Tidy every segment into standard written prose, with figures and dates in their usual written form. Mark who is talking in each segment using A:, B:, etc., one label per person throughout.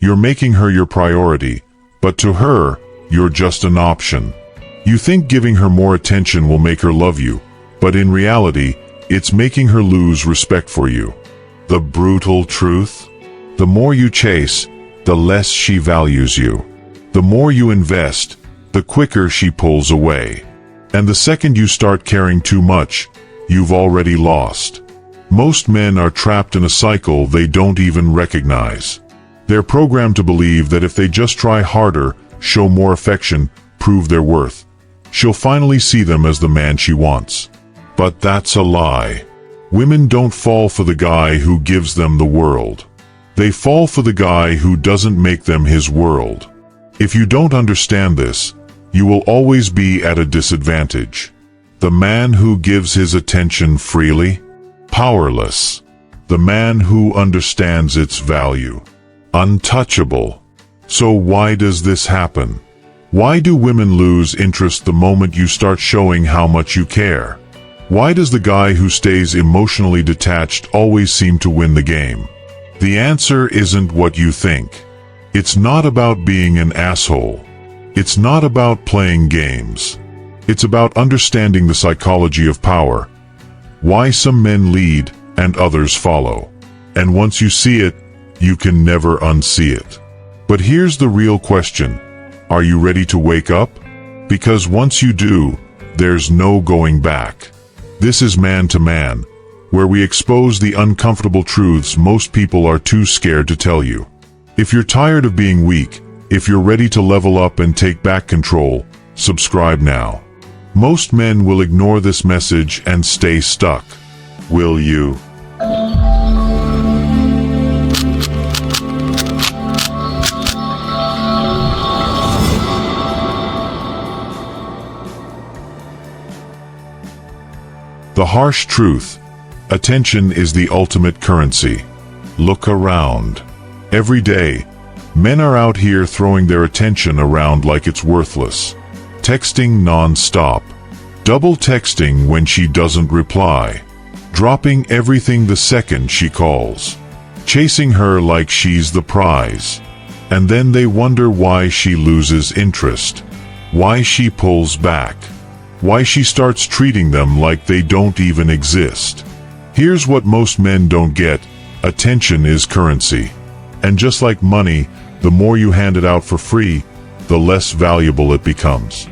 A: You're making her your priority, but to her, you're just an option. You think giving her more attention will make her love you, but in reality, it's making her lose respect for you. The brutal truth? The more you chase, the less she values you. The more you invest, the quicker she pulls away. And the second you start caring too much, you've already lost. Most men are trapped in a cycle they don't even recognize. They're programmed to believe that if they just try harder, show more affection, prove their worth, she'll finally see them as the man she wants. But that's a lie. Women don't fall for the guy who gives them the world. They fall for the guy who doesn't make them his world. If you don't understand this, you will always be at a disadvantage. The man who gives his attention freely? Powerless. The man who understands its value? Untouchable. So why does this happen? Why do women lose interest the moment you start showing how much you care? Why does the guy who stays emotionally detached always seem to win the game? The answer isn't what you think. It's not about being an asshole. It's not about playing games. It's about understanding the psychology of power. Why some men lead and others follow. And once you see it, you can never unsee it. But here's the real question. Are you ready to wake up? Because once you do, there's no going back. This is Man to Man, where we expose the uncomfortable truths most people are too scared to tell you. If you're tired of being weak, if you're ready to level up and take back control, subscribe now. Most men will ignore this message and stay stuck. Will you? The harsh truth. Attention is the ultimate currency. Look around. Every day, men are out here throwing their attention around like it's worthless. Texting non-stop. Double texting when she doesn't reply. Dropping everything the second she calls. Chasing her like she's the prize. And then they wonder why she loses interest. Why she pulls back. Why she starts treating them like they don't even exist. Here's what most men don't get. Attention is currency. And just like money, the more you hand it out for free, the less valuable it becomes.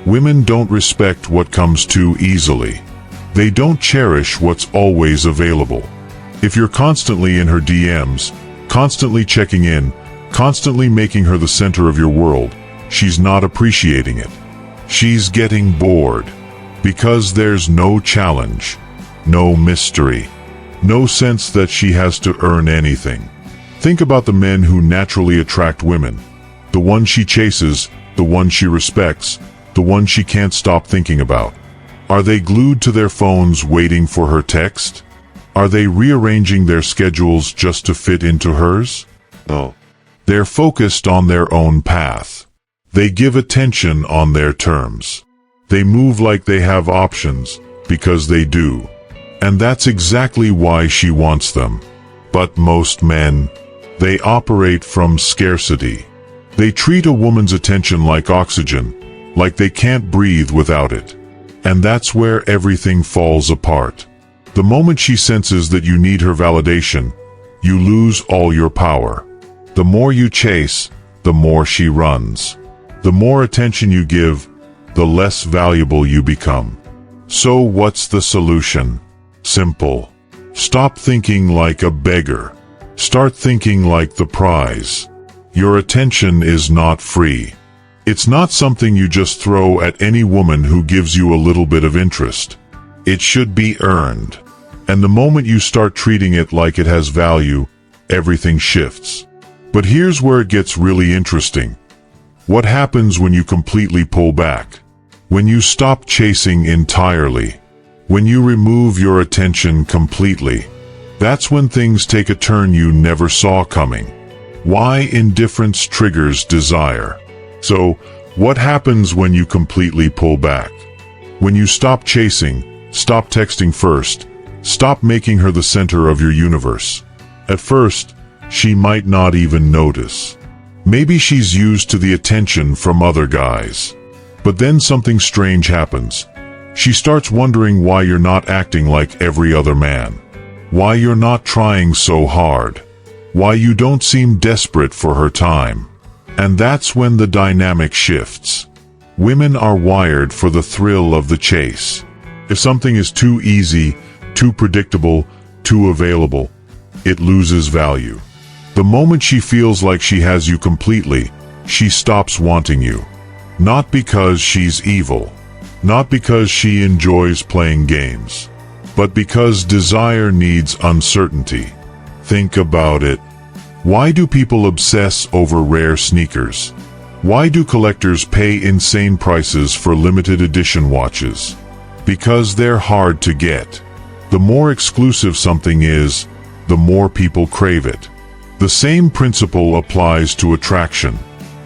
A: Women don't respect what comes too easily. They don't cherish what's always available. If you're constantly in her DMs, constantly checking in, constantly making her the center of your world, she's not appreciating it. She's getting bored. Because there's no challenge, no mystery, no sense that she has to earn anything. Think about the men who naturally attract women. The one she chases, the one she respects, the one she can't stop thinking about. Are they glued to their phones waiting for her text? Are they rearranging their schedules just to fit into hers? No. They're focused on their own path. They give attention on their terms. They move like they have options, because they do. And that's exactly why she wants them. But most men, they operate from scarcity. They treat a woman's attention like oxygen, like they can't breathe without it. And that's where everything falls apart. The moment she senses that you need her validation, you lose all your power. The more you chase, the more she runs. The more attention you give, the less valuable you become. So what's the solution? Simple. Stop thinking like a beggar. Start thinking like the prize. Your attention is not free. It's not something you just throw at any woman who gives you a little bit of interest. It should be earned. And the moment you start treating it like it has value, everything shifts. But here's where it gets really interesting. What happens when you completely pull back? When you stop chasing entirely? When you remove your attention completely? That's when things take a turn you never saw coming. Why indifference triggers desire. So, what happens when you completely pull back? When you stop chasing, stop texting first, stop making her the center of your universe. At first, she might not even notice. Maybe she's used to the attention from other guys. But then something strange happens. She starts wondering why you're not acting like every other man. Why you're not trying so hard. Why you don't seem desperate for her time. And that's when the dynamic shifts. Women are wired for the thrill of the chase. If something is too easy, too predictable, too available, it loses value. The moment she feels like she has you completely, she stops wanting you. Not because she's evil, not because she enjoys playing games, but because desire needs uncertainty. Think about it. Why do people obsess over rare sneakers? Why do collectors pay insane prices for limited edition watches? Because they're hard to get. The more exclusive something is, the more people crave it. The same principle applies to attraction.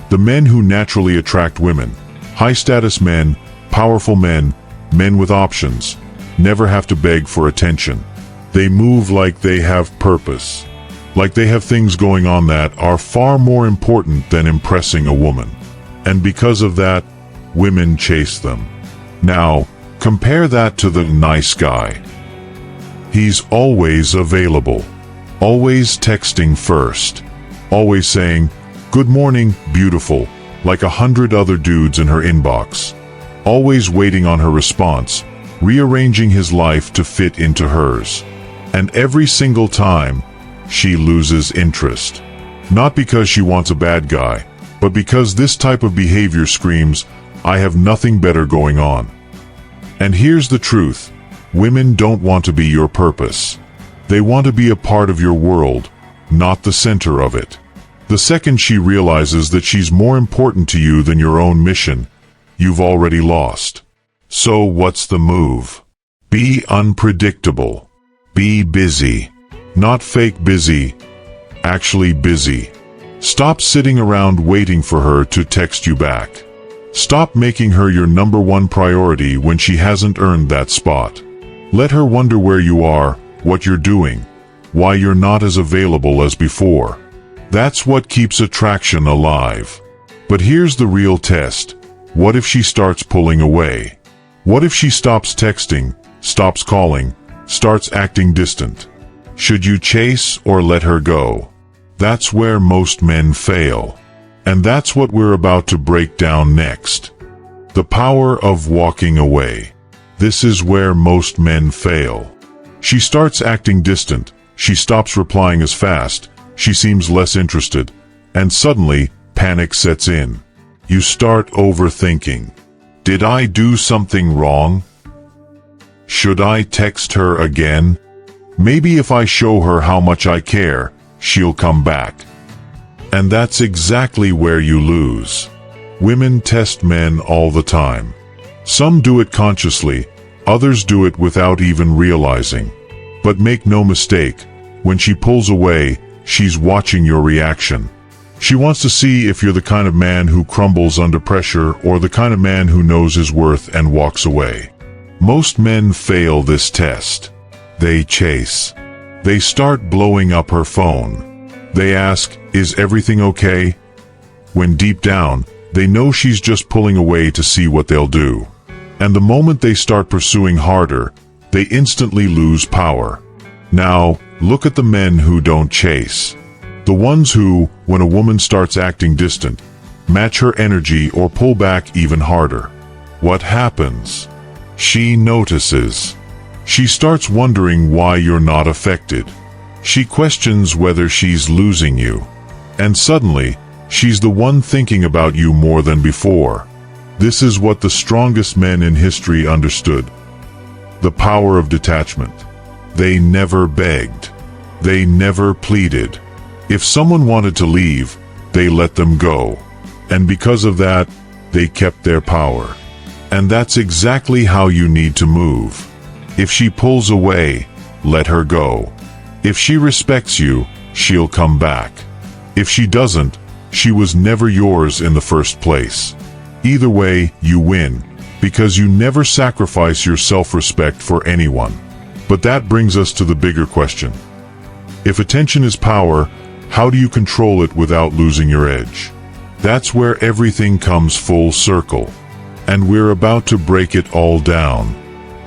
A: The men who naturally attract women, high-status men, powerful men, men with options, never have to beg for attention. They move like they have purpose. Like they have things going on that are far more important than impressing a woman. And because of that, women chase them. Now, compare that to the nice guy. He's always available. Always texting first. Always saying, "Good morning, beautiful," like 100 other dudes in her inbox. Always waiting on her response, rearranging his life to fit into hers. And every single time, she loses interest. Not because she wants a bad guy, but because this type of behavior screams, "I have nothing better going on." And here's the truth. Women don't want to be your purpose. They want to be a part of your world, not the center of it. The second she realizes that she's more important to you than your own mission, you've already lost. So what's the move? Be unpredictable. Be busy. Not fake busy, actually busy. Stop sitting around waiting for her to text you back. Stop making her your number one priority when she hasn't earned that spot. Let her wonder where you are, what you're doing, why you're not as available as before. That's what keeps attraction alive. But here's the real test. What if she starts pulling away? What if she stops texting, stops calling, starts acting distant? Should you chase or let her go? That's where most men fail. And that's what we're about to break down next. The power of walking away. This is where most men fail. She starts acting distant, she stops replying as fast, she seems less interested, and suddenly, panic sets in. You start overthinking. Did I do something wrong? Should I text her again? Maybe if I show her how much I care, she'll come back. And that's exactly where you lose. Women test men all the time. Some do it consciously, others do it without even realizing. But make no mistake, when she pulls away, she's watching your reaction. She wants to see if you're the kind of man who crumbles under pressure or the kind of man who knows his worth and walks away. Most men fail this test. They chase. They start blowing up her phone. They ask, "Is everything okay?" When deep down, they know she's just pulling away to see what they'll do. And the moment they start pursuing harder, they instantly lose power. Now, look at the men who don't chase. The ones who, when a woman starts acting distant, match her energy or pull back even harder. What happens? She notices. She starts wondering why you're not affected. She questions whether she's losing you. And suddenly, she's the one thinking about you more than before. This is what the strongest men in history understood. The power of detachment. They never begged. They never pleaded. If someone wanted to leave, they let them go. And because of that, they kept their power. And that's exactly how you need to move. If she pulls away, let her go. If she respects you, she'll come back. If she doesn't, she was never yours in the first place. Either way, you win, because you never sacrifice your self-respect for anyone. But that brings us to the bigger question. If attention is power, how do you control it without losing your edge? That's where everything comes full circle. And we're about to break it all down.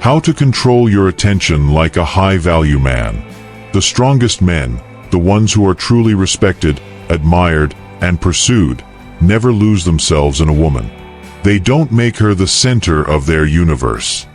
A: How to control your attention like a high-value man. The strongest men, the ones who are truly respected, admired, and pursued, never lose themselves in a woman. They don't make her the center of their universe.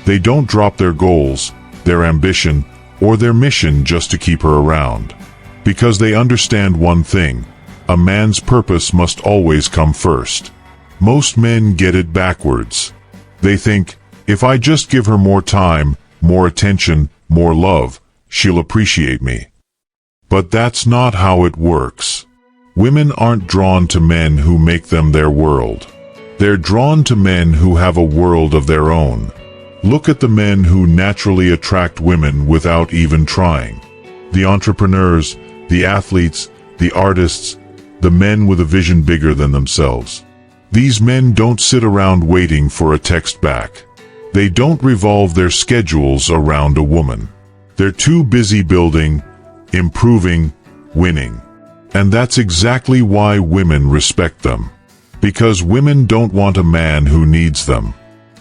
A: They don't drop their goals, their ambition, or their mission just to keep her around. Because they understand one thing: a man's purpose must always come first. Most men get it backwards. They think, if I just give her more time, more attention, more love, she'll appreciate me. But that's not how it works. Women aren't drawn to men who make them their world. They're drawn to men who have a world of their own. Look at the men who naturally attract women without even trying. The entrepreneurs, the athletes, the artists, the men with a vision bigger than themselves. These men don't sit around waiting for a text back. They don't revolve their schedules around a woman. They're too busy building, improving, winning. And that's exactly why women respect them. Because women don't want a man who needs them.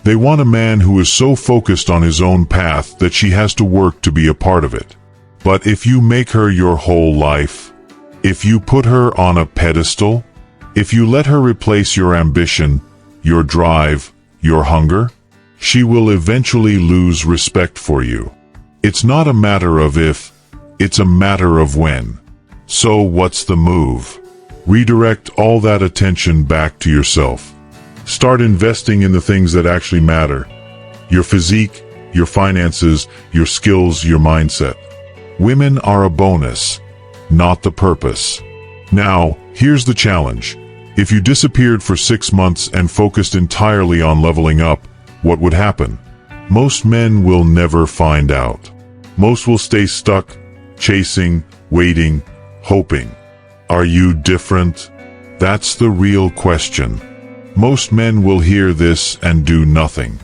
A: They want a man who is so focused on his own path that she has to work to be a part of it. But if you make her your whole life, if you put her on a pedestal, if you let her replace your ambition, your drive, your hunger, she will eventually lose respect for you. It's not a matter of if, it's a matter of when. So what's the move? Redirect all that attention back to yourself. Start investing in the things that actually matter. Your physique, your finances, your skills, your mindset. Women are a bonus, not the purpose. Now, here's the challenge. If you disappeared for 6 months and focused entirely on leveling up, what would happen? Most men will never find out. Most will stay stuck, chasing, waiting, hoping. Are you different? That's the real question. Most men will hear this and do nothing.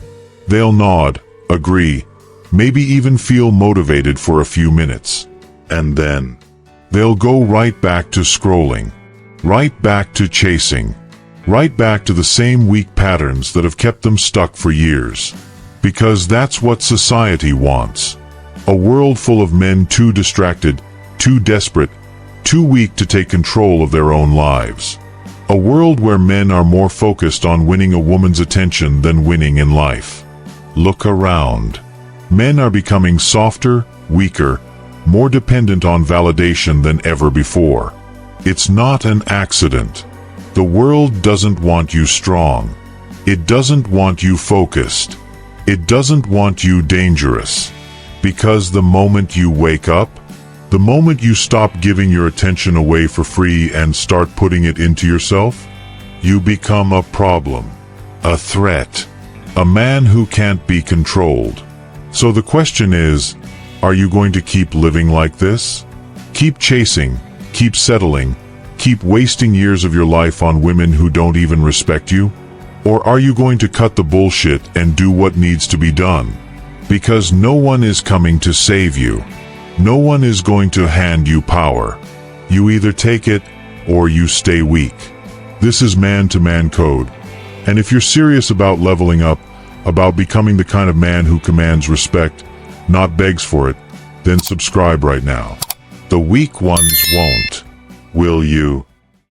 A: They'll nod, agree, maybe even feel motivated for a few minutes. And then they'll go right back to scrolling, right back to chasing, right back to the same weak patterns that have kept them stuck for years. Because that's what society wants. A world full of men too distracted, too desperate, too weak to take control of their own lives. A world where men are more focused on winning a woman's attention than winning in life. Look around. Men are becoming softer, weaker, more dependent on validation than ever before. It's not an accident. The world doesn't want you strong. It doesn't want you focused. It doesn't want you dangerous. Because the moment you wake up, the moment you stop giving your attention away for free and start putting it into yourself, you become a problem, a threat, a man who can't be controlled. So the question is, are you going to keep living like this? Keep chasing, keep settling, keep wasting years of your life on women who don't even respect you? Or are you going to cut the bullshit and do what needs to be done? Because no one is coming to save you. No one is going to hand you power. You either take it, or you stay weak. This is man-to-man code. And if you're serious about leveling up, about becoming the kind of man who commands respect, not begs for it, then subscribe right now. The weak ones won't. Will you?